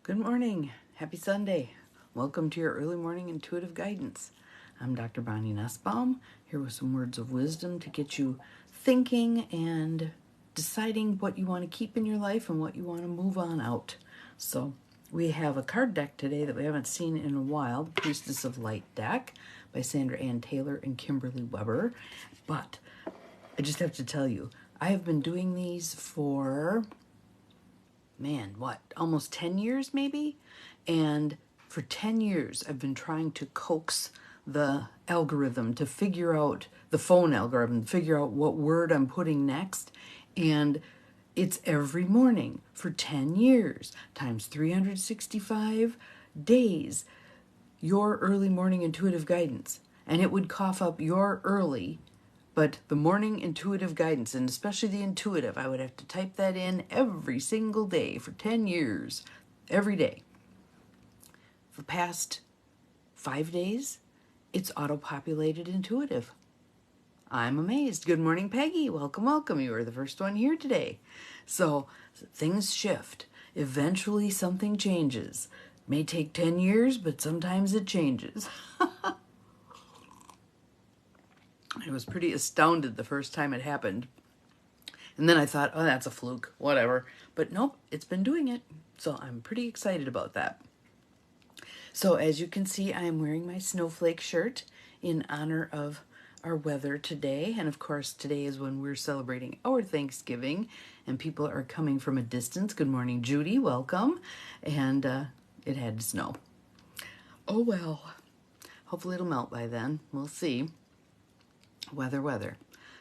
Good morning. Happy Sunday. Welcome to your early morning intuitive guidance. I'm Dr. Bonnie Nussbaum, here with some words of wisdom to get you thinking and deciding what you want to keep in your life and what you want to move on out. So we have a card deck today that we haven't seen in a while, the Priestess of Light deck by Sandra Ann Taylor and Kimberly Weber. But I just have to tell you, I have been doing these for almost 10 years maybe? And for 10 years, I've been trying to coax the algorithm to figure out, the phone algorithm, to figure out what word I'm putting next. And it's every morning for 10 years, times 365 days, your early morning intuitive guidance. And it would cough up your early, but the morning intuitive guidance, and especially the intuitive, I would have to type that in every single day for 10 years, every day. For the past 5 days, it's auto-populated intuitive. I'm amazed. Good morning, Peggy. Welcome, welcome. You are the first one here today. So things shift. Eventually something changes. May take 10 years, but sometimes it changes. I was pretty astounded the first time it happened. And then I thought, oh, that's a fluke, whatever. But nope, it's been doing it. So I'm pretty excited about that. So as you can see, I am wearing my snowflake shirt in honor of our weather today. And of course, today is when we're celebrating our Thanksgiving and people are coming from a distance. Good morning, Judy. Welcome. And it had to snow. Oh, well. Hopefully it'll melt by then. We'll see. Weather.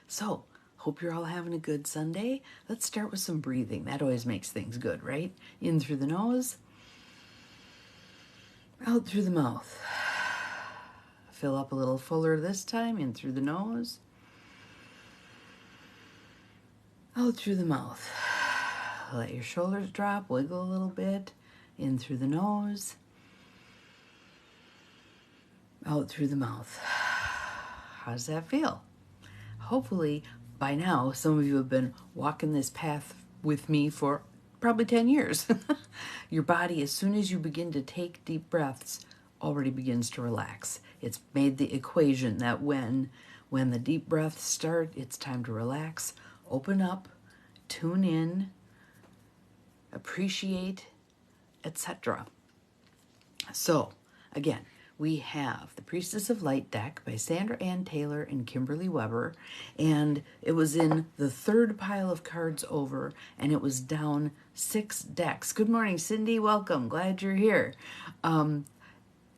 So, hope you're all having a good Sunday. Let's start with some breathing. That always makes things good, right? In through the nose, out through the mouth. Fill up a little fuller this time, in through the nose, out through the mouth. Let your shoulders drop, wiggle a little bit, in through the nose, out through the mouth. How does that feel? Hopefully, by now, some of you have been walking this path with me for probably 10 years. Your body, as soon as you begin to take deep breaths, already begins to relax. It's made the equation that when the deep breaths start, it's time to relax, open up, tune in, appreciate, etc. So, again, we have the Priestess of Light deck by Sandra Ann Taylor and Kimberly Weber, and it was in the third pile of cards over, and it was down 6 decks. Good morning, Cindy. Welcome. Glad you're here. And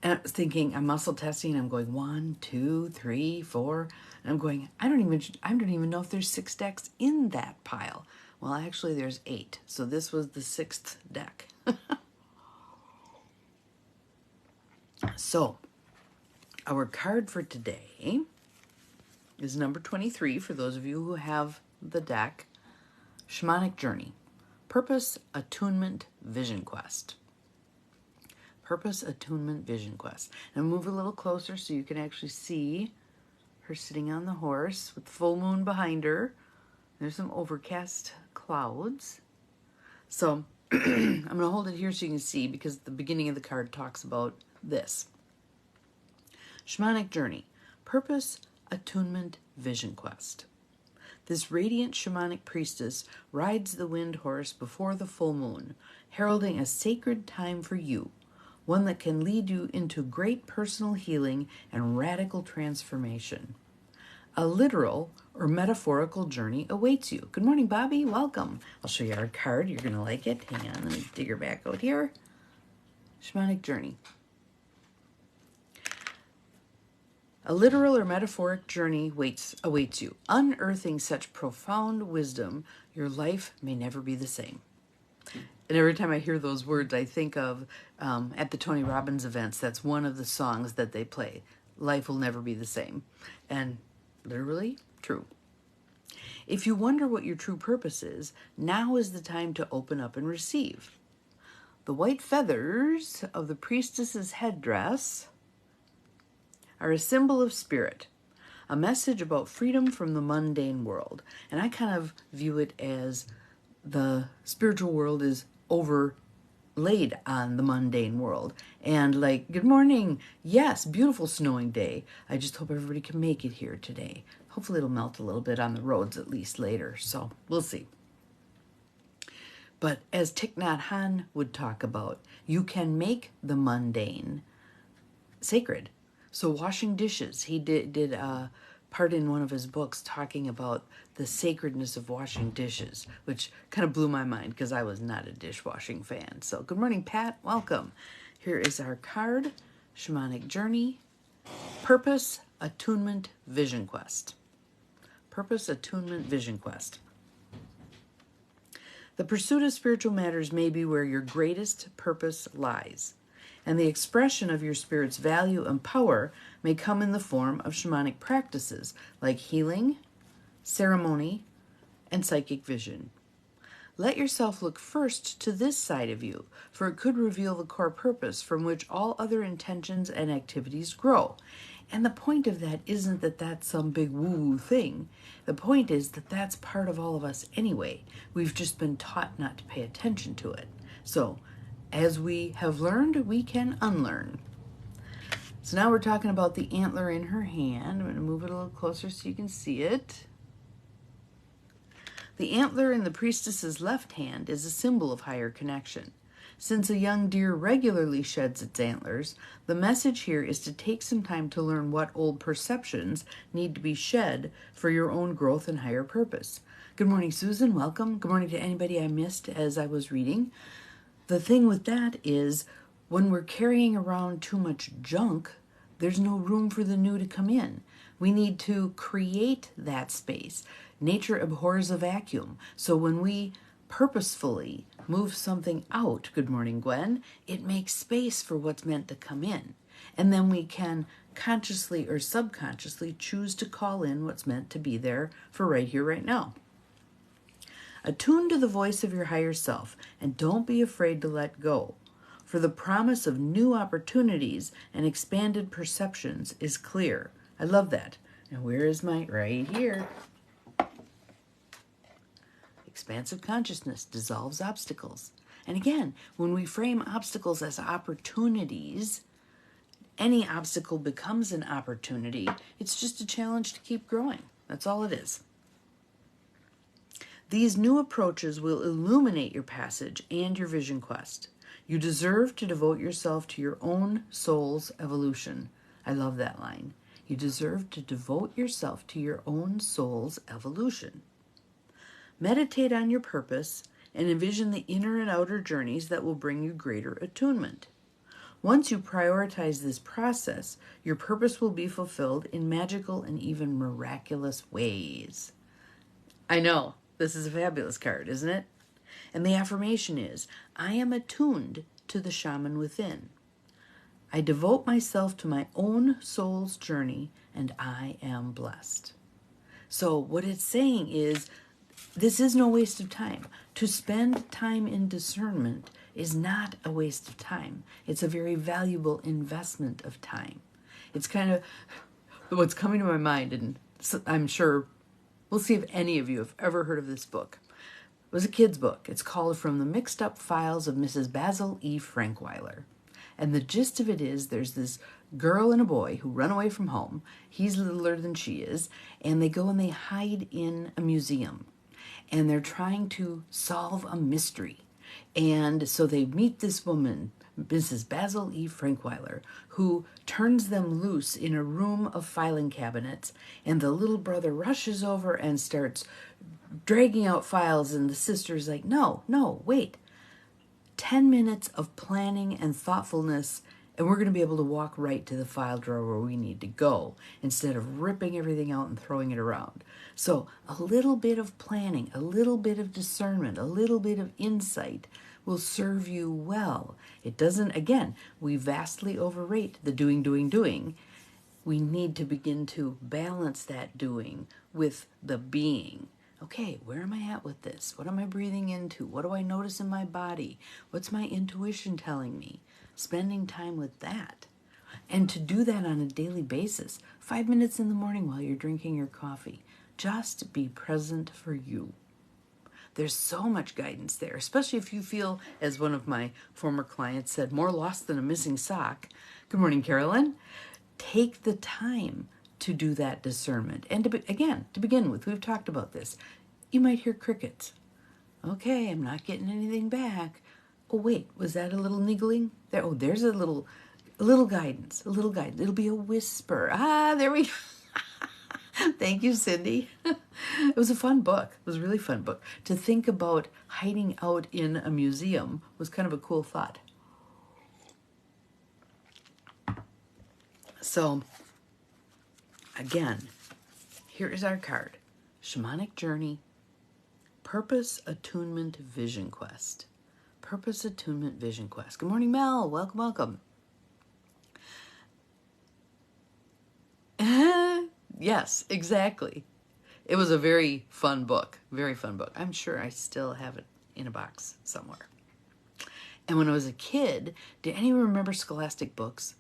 I was thinking, I'm muscle testing. I'm going 1, 2, 3, 4. And I'm going, I don't even know if there's 6 decks in that pile. Well, actually, there's 8. So this was the 6th deck. So, our card for today is number 23, for those of you who have the deck, Shamanic Journey, Purpose, Attunement, Vision Quest. Purpose, Attunement, Vision Quest. Now move a little closer so you can actually see her sitting on the horse with the full moon behind her. There's some overcast clouds. So, I'm going to hold it here so you can see, because the beginning of the card talks about this. Shamanic Journey, Purpose, Attunement, Vision Quest. This radiant shamanic priestess rides the wind horse before the full moon, heralding a sacred time for you, one that can lead you into great personal healing and radical transformation. A literal or metaphorical journey awaits you. Good morning, Bobby. Welcome. I'll show you our card. You're going to like it. Hang on, let me dig her back out here. Shamanic Journey. A literal or metaphoric journey awaits you. Unearthing such profound wisdom, your life may never be the same. And every time I hear those words, I think of, at the Tony Robbins events, that's one of the songs that they play. Life will never be the same. And literally, true. If you wonder what your true purpose is, now is the time to open up and receive. The white feathers of the priestess's headdress are a symbol of spirit, a message about freedom from the mundane world. And I kind of view it as the spiritual world is over laid on the mundane world. And like, good morning. Yes, beautiful snowing day. I just hope everybody can make it here today. Hopefully it'll melt a little bit on the roads at least later. So we'll see. But as Thich Nhat Hanh would talk about, you can make the mundane sacred. So washing dishes, he did a part in one of his books talking about the sacredness of washing dishes, which kind of blew my mind because I was not a dishwashing fan. So good morning, Pat. Welcome. Here is our card, Shamanic Journey, Purpose, Attunement, Vision Quest. Purpose, Attunement, Vision Quest. The pursuit of spiritual matters may be where your greatest purpose lies, and the expression of your spirit's value and power may come in the form of shamanic practices like healing, ceremony, and psychic vision. Let yourself look first to this side of you, for it could reveal the core purpose from which all other intentions and activities grow. And the point of that isn't that that's some big woo-woo thing. The point is that that's part of all of us anyway. We've just been taught not to pay attention to it. So, as we have learned, we can unlearn. So now we're talking about the antler in her hand. I'm going to move it a little closer so you can see it. The antler in the priestess's left hand is a symbol of higher connection. Since a young deer regularly sheds its antlers, the message here is to take some time to learn what old perceptions need to be shed for your own growth and higher purpose. Good morning, Susan. Welcome. Good morning to anybody I missed as I was reading. The thing with that is when we're carrying around too much junk, there's no room for the new to come in. We need to create that space. Nature abhors a vacuum. So when we purposefully move something out, good morning, Gwen, it makes space for what's meant to come in. And then we can consciously or subconsciously choose to call in what's meant to be there for right here, right now. Attune to the voice of your higher self and don't be afraid to let go, for the promise of new opportunities and expanded perceptions is clear. I love that. Now where is my, right here. Expansive consciousness dissolves obstacles. And again, when we frame obstacles as opportunities, any obstacle becomes an opportunity. It's just a challenge to keep growing. That's all it is. These new approaches will illuminate your passage and your vision quest. You deserve to devote yourself to your own soul's evolution. I love that line. You deserve to devote yourself to your own soul's evolution. Meditate on your purpose and envision the inner and outer journeys that will bring you greater attunement. Once you prioritize this process, your purpose will be fulfilled in magical and even miraculous ways. I know, this is a fabulous card, isn't it? And the affirmation is, I am attuned to the shaman within. I devote myself to my own soul's journey, and I am blessed. So what it's saying is, this is no waste of time. To spend time in discernment is not a waste of time. It's a very valuable investment of time. It's kind of what's coming to my mind, and I'm sure we'll see if any of you have ever heard of this book. It was a kid's book. It's called From the Mixed Up Files of Mrs. Basil E. Frankweiler. And the gist of it is there's this girl and a boy who run away from home. He's littler than she is, and they go and they hide in a museum. And they're trying to solve a mystery. And so they meet this woman, Mrs. Basil E. Frankweiler, who turns them loose in a room of filing cabinets, and the little brother rushes over and starts dragging out files, and the sister's like, no, wait. 10 minutes of planning and thoughtfulness, and we're going to be able to walk right to the file drawer where we need to go instead of ripping everything out and throwing it around. So a little bit of planning, a little bit of discernment, a little bit of insight will serve you well. It doesn't, again, we vastly overrate the doing. We need to begin to balance that doing with the being. Okay, where am I at with this? What am I breathing into? What do I notice in my body? What's my intuition telling me? Spending time with that. And to do that on a daily basis, 5 minutes in the morning while you're drinking your coffee. Just be present for you. There's so much guidance there, especially if you feel, as one of my former clients said, more lost than a missing sock. Good morning, Carolyn. Take the time to do that discernment. And to begin with, we've talked about this. You might hear crickets. Okay, I'm not getting anything back. Oh, wait, was that a little niggling? There, oh, there's a little guidance, a little guidance. It'll be a whisper. Ah, there we go. Thank you, Cindy. It was a fun book. It was a really fun book. To think about hiding out in a museum was kind of a cool thought. So, again, here is our card. Shamanic Journey, Purpose, Attunement, Vision Quest. Purpose, Attunement, Vision Quest. Good morning, Mel. Welcome, welcome. Yes, exactly. It was a very fun book. Very fun book. I'm sure I still have it in a box somewhere. And when I was a kid, did anyone remember Scholastic books?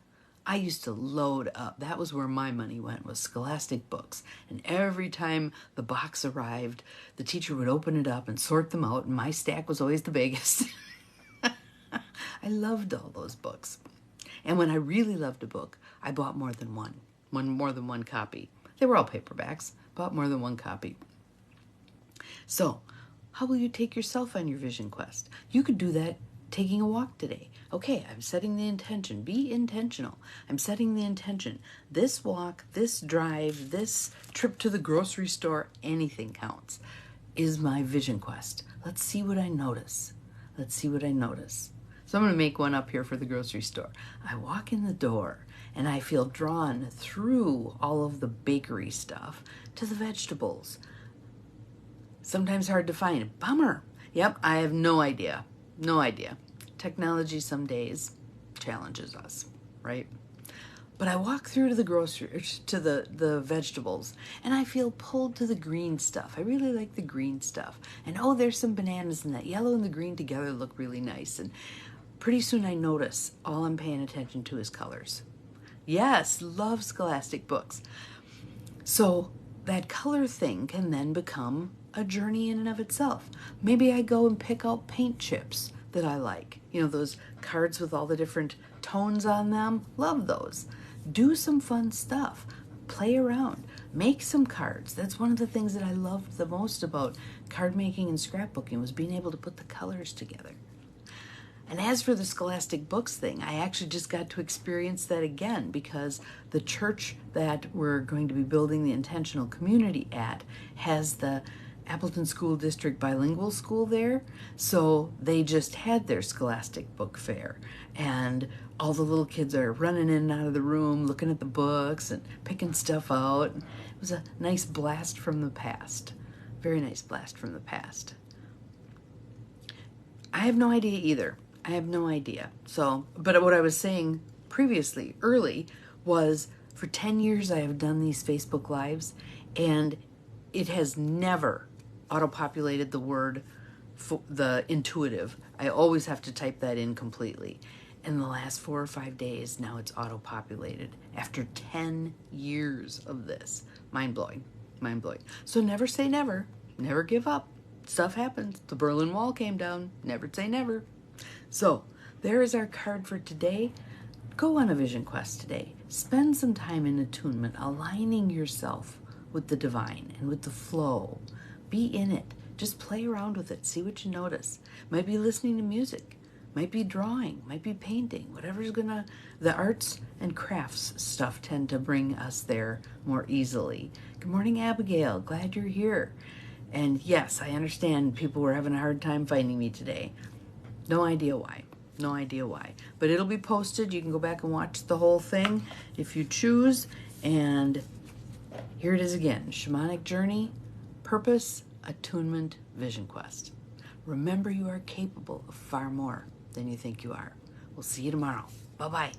I used to load up. That was where my money went, was Scholastic books. And every time the box arrived, the teacher would open it up and sort them out, and my stack was always the biggest. I loved all those books. And when I really loved a book, I bought more than one copy. They were all paperbacks, bought more than one copy. So, how will you take yourself on your vision quest? You could do that taking a walk today. Okay, I'm setting the intention. Be intentional. I'm setting the intention. This walk, this drive, this trip to the grocery store, anything counts, is my vision quest. Let's see what I notice. Let's see what I notice. So I'm going to make one up here for the grocery store. I walk in the door and I feel drawn through all of the bakery stuff to the vegetables. Sometimes hard to find. Bummer. Yep, I have no idea. No idea. Technology some days challenges us, right? But I walk through to the grocery, to the vegetables, and I feel pulled to the green stuff. I really like the green stuff. And oh, there's some bananas, and that yellow and the green together look really nice. And pretty soon I notice all I'm paying attention to is colors. Yes, love Scholastic books. So that color thing can then become a journey in and of itself. Maybe I go and pick out paint chips that I like. You know, those cards with all the different tones on them. Love those. Do some fun stuff. Play around. Make some cards. That's one of the things that I loved the most about card making and scrapbooking, was being able to put the colors together. And as for the Scholastic books thing, I actually just got to experience that again, because the church that we're going to be building the intentional community at has the Appleton School District Bilingual School there. So they just had their Scholastic book fair, and all the little kids are running in and out of the room looking at the books and picking stuff out. It was a nice blast from the past. Very nice blast from the past. I have no idea either. I have no idea. So, but what I was saying previously, early, was for 10 years I have done these Facebook Lives, and it has never auto-populated the word, the intuitive. I always have to type that in completely. In the last 4 or 5 days, now it's auto-populated after 10 years of this. Mind-blowing. Mind-blowing. So never say never. Never give up. Stuff happens. The Berlin Wall came down. Never say never. So there is our card for today. Go on a vision quest today. Spend some time in attunement, aligning yourself with the divine and with the flow. Be in it. Just play around with it. See what you notice. Might be listening to music. Might be drawing. Might be painting. Whatever's gonna... The arts and crafts stuff tend to bring us there more easily. Good morning, Abigail. Glad you're here. And yes, I understand people were having a hard time finding me today. No idea why. No idea why. But it'll be posted. You can go back and watch the whole thing if you choose. And here it is again. Shamanic Journey, Purpose, Attunement, Vision Quest. Remember, you are capable of far more than you think you are. We'll see you tomorrow. Bye-bye.